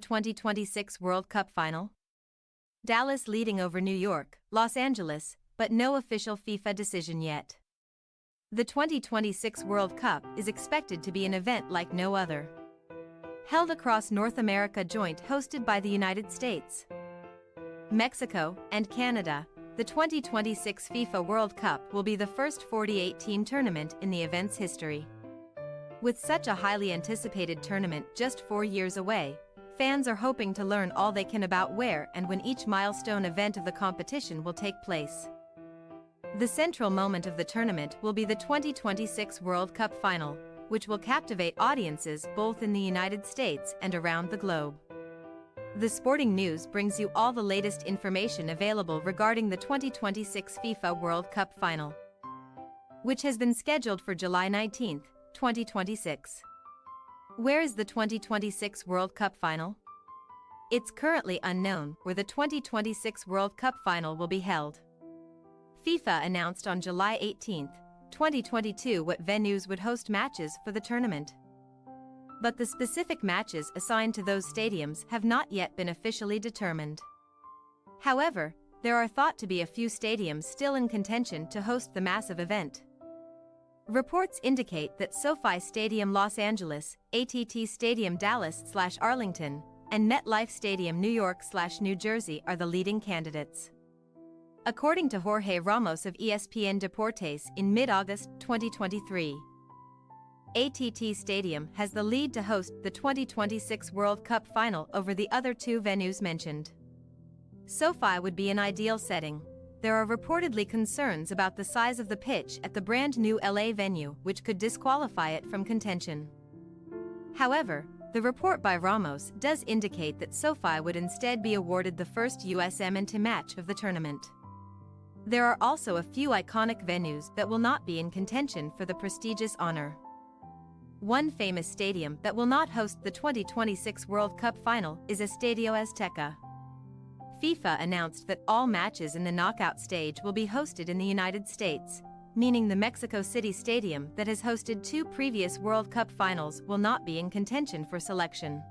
2026 World Cup final? Dallas leading over New York, Los Angeles, but no official FIFA decision yet. The 2026 World Cup is expected to be an event like no other. Held across North America, joint hosted by the United States, Mexico, and Canada, the 2026 FIFA World Cup will be the first 48-team tournament in the event's history. With such a highly anticipated tournament just 4 years away, fans are hoping to learn all they can about where and when each milestone event of the competition will take place. The central moment of the tournament will be the 2026 World Cup final, which will captivate audiences both in the United States and around the globe. The Sporting News brings you all the latest information available regarding the 2026 FIFA World Cup final, which has been scheduled for July 19, 2026. Where is the 2026 World Cup final? It's currently unknown where the 2026 World Cup final will be held. FIFA announced on July 18, 2022 what venues would host matches for the tournament. But the specific matches assigned to those stadiums have not yet been officially determined. However, there are thought to be a few stadiums still in contention to host the massive event. Reports indicate that SoFi Stadium Los Angeles, AT&T Stadium Dallas/Arlington, and MetLife Stadium New York/New Jersey are the leading candidates. According to Jorge Ramos of ESPN Deportes in mid-August 2023, AT&T Stadium has the lead to host the 2026 World Cup final over the other two venues mentioned. SoFi would be an ideal setting. There are reportedly concerns about the size of the pitch at the brand new LA venue, which could disqualify it from contention. However, the report by Ramos does indicate that SoFi would instead be awarded the first USM match of the tournament. There are also a few iconic venues that will not be in contention for the prestigious honor. One famous stadium that will not host the 2026 World Cup final is Estadio Azteca. FIFA announced that all matches in the knockout stage will be hosted in the United States, meaning the Mexico City Stadium that has hosted two previous World Cup finals will not be in contention for selection.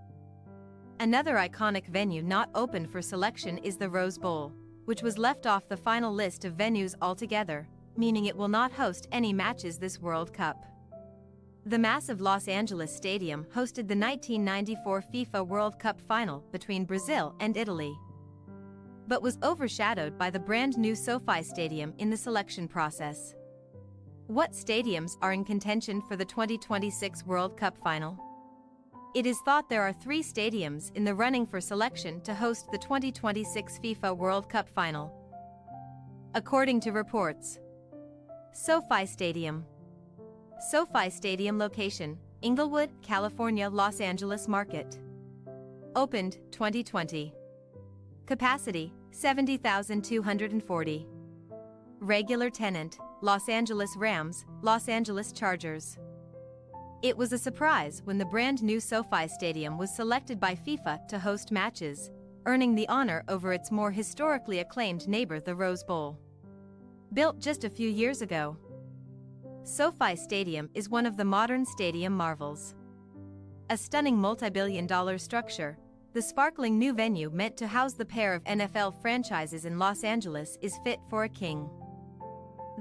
Another iconic venue not open for selection is the Rose Bowl, which was left off the final list of venues altogether, meaning it will not host any matches this World Cup. The massive Los Angeles Stadium hosted the 1994 FIFA World Cup final between Brazil and Italy, but was overshadowed by the brand new SoFi Stadium in the selection process. What stadiums are in contention for the 2026 World Cup final? It is thought there are 3 stadiums in the running for selection to host the 2026 FIFA World Cup final, according to reports. SoFi Stadium. SoFi Stadium location, Inglewood, California, Los Angeles market. Opened, 2020. Capacity, 70,240. Regular tenant, Los Angeles Rams, Los Angeles Chargers. It was a surprise when the brand new SoFi Stadium was selected by FIFA to host matches, earning the honor over its more historically acclaimed neighbor, the Rose Bowl. Built just a few years ago, SoFi Stadium is one of the modern stadium marvels. A stunning multi-billion-dollar structure, the sparkling new venue meant to house the pair of NFL franchises in Los Angeles is fit for a king.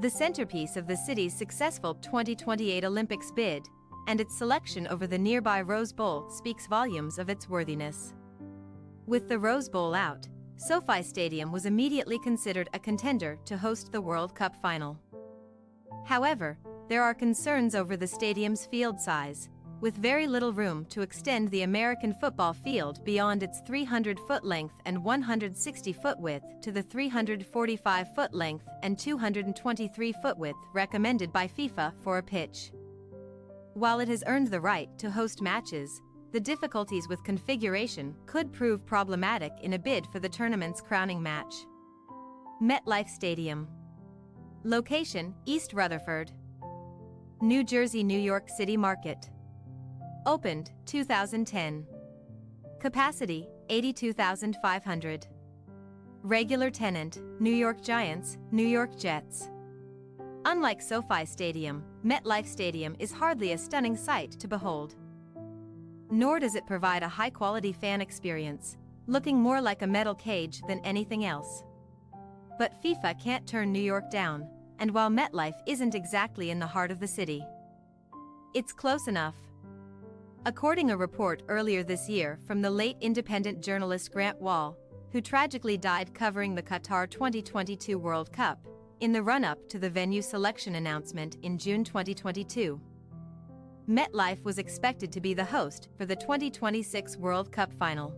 The centerpiece of the city's successful 2028 Olympics bid, and its selection over the nearby Rose Bowl speaks volumes of its worthiness. With the Rose Bowl out, SoFi Stadium was immediately considered a contender to host the World Cup final. However, there are concerns over the stadium's field size, with very little room to extend the American football field beyond its 300-foot length and 160-foot width to the 345-foot length and 223-foot width recommended by FIFA for a pitch. While it has earned the right to host matches, the difficulties with configuration could prove problematic in a bid for the tournament's crowning match. MetLife Stadium. Location, East Rutherford, New Jersey, New York City market. Opened, 2010. Capacity, 82,500. Regular tenant, New York Giants, New York Jets. Unlike SoFi Stadium, MetLife Stadium is hardly a stunning sight to behold. Nor does it provide a high-quality fan experience, looking more like a metal cage than anything else. But FIFA can't turn New York down, and while MetLife isn't exactly in the heart of the city, it's close enough. According to a report earlier this year from the late independent journalist Grant Wall, who tragically died covering the Qatar 2022 World Cup, in the run-up to the venue selection announcement in June 2022. MetLife was expected to be the host for the 2026 World Cup final.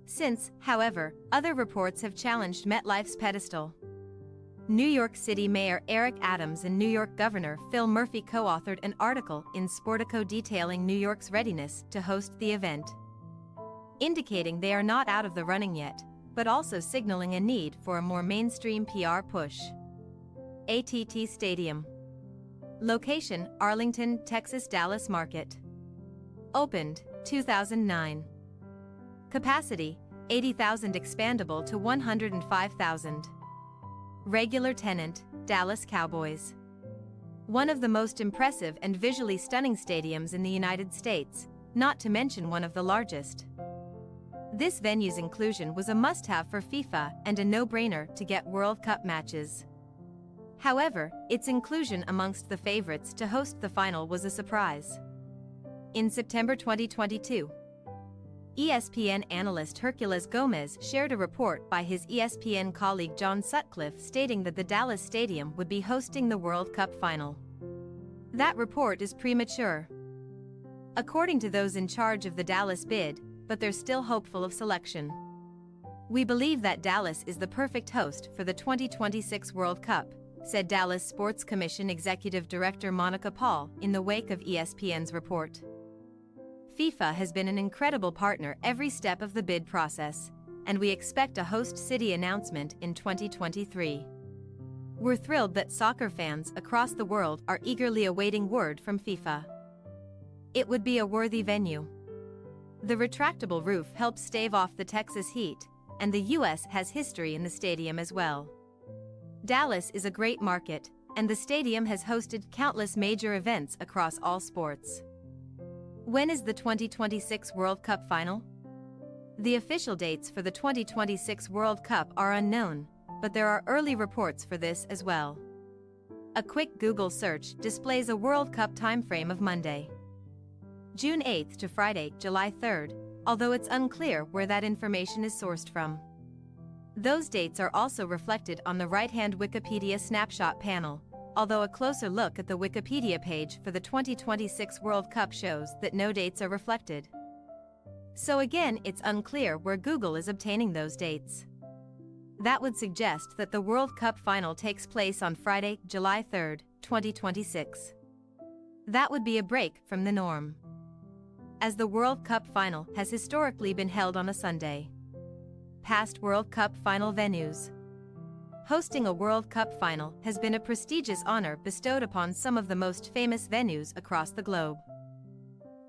Since, however, other reports have challenged MetLife's pedestal. New York City Mayor Eric Adams and New York Governor Phil Murphy co-authored an article in Sportico detailing New York's readiness to host the event, indicating they are not out of the running yet, but also signaling a need for a more mainstream PR push. AT&T Stadium. Location: Arlington, Texas. Dallas Market. Opened 2009. Capacity: 80,000, expandable to 105,000. Regular tenant: Dallas Cowboys. One of the most impressive and visually stunning stadiums in the United States, not to mention one of the largest. This venue's inclusion was a must-have for FIFA and a no-brainer to get World Cup matches. However, its inclusion amongst the favorites to host the final was a surprise. In September 2022, ESPN analyst Herculez Gomez shared a report by his ESPN colleague John Sutcliffe stating that the Dallas Stadium would be hosting the World Cup final. That report is premature, according to those in charge of the Dallas bid, but they're still hopeful of selection. "We believe that Dallas is the perfect host for the 2026 World Cup," said Dallas Sports Commission Executive Director Monica Paul in the wake of ESPN's report. "FIFA has been an incredible partner every step of the bid process, and we expect a host city announcement in 2023. We're thrilled that soccer fans across the world are eagerly awaiting word from FIFA. It would be a worthy venue. The retractable roof helps stave off the Texas heat, and the U.S. has history in the stadium as well. Dallas is a great market, and the stadium has hosted countless major events across all sports." When is the 2026 World Cup final? The official dates for the 2026 World Cup are unknown, but there are early reports for this as well. A quick Google search displays a World Cup timeframe of Monday, June 8th to Friday, July 3rd, although it's unclear where that information is sourced from. Those dates are also reflected on the right-hand Wikipedia snapshot panel, although a closer look at the Wikipedia page for the 2026 World Cup shows that no dates are reflected. So again, it's unclear where Google is obtaining those dates. That would suggest that the World Cup final takes place on Friday, July 3rd, 2026. That would be a break from the norm, as the World Cup final has historically been held on a Sunday. Past World Cup final venues. Hosting a World Cup final has been a prestigious honor bestowed upon some of the most famous venues across the globe.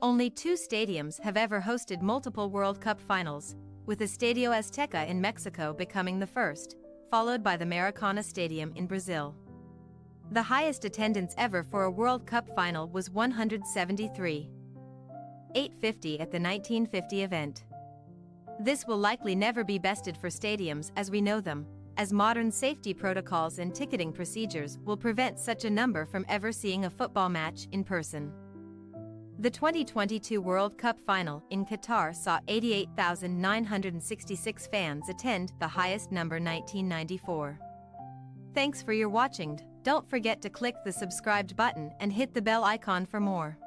Only 2 stadiums have ever hosted multiple World Cup finals, with Estadio Azteca in Mexico becoming the first, followed by the Maracana Stadium in Brazil. The highest attendance ever for a World Cup final was 173,850 at the 1950 event. This will likely never be bested for stadiums as we know them, as modern safety protocols and ticketing procedures will prevent such a number from ever seeing a football match in person. The 2022 World Cup final in Qatar saw 88,966 fans attend, the highest number 1994. Thanks for your watching. Don't forget to click the subscribed button and hit the bell icon for more.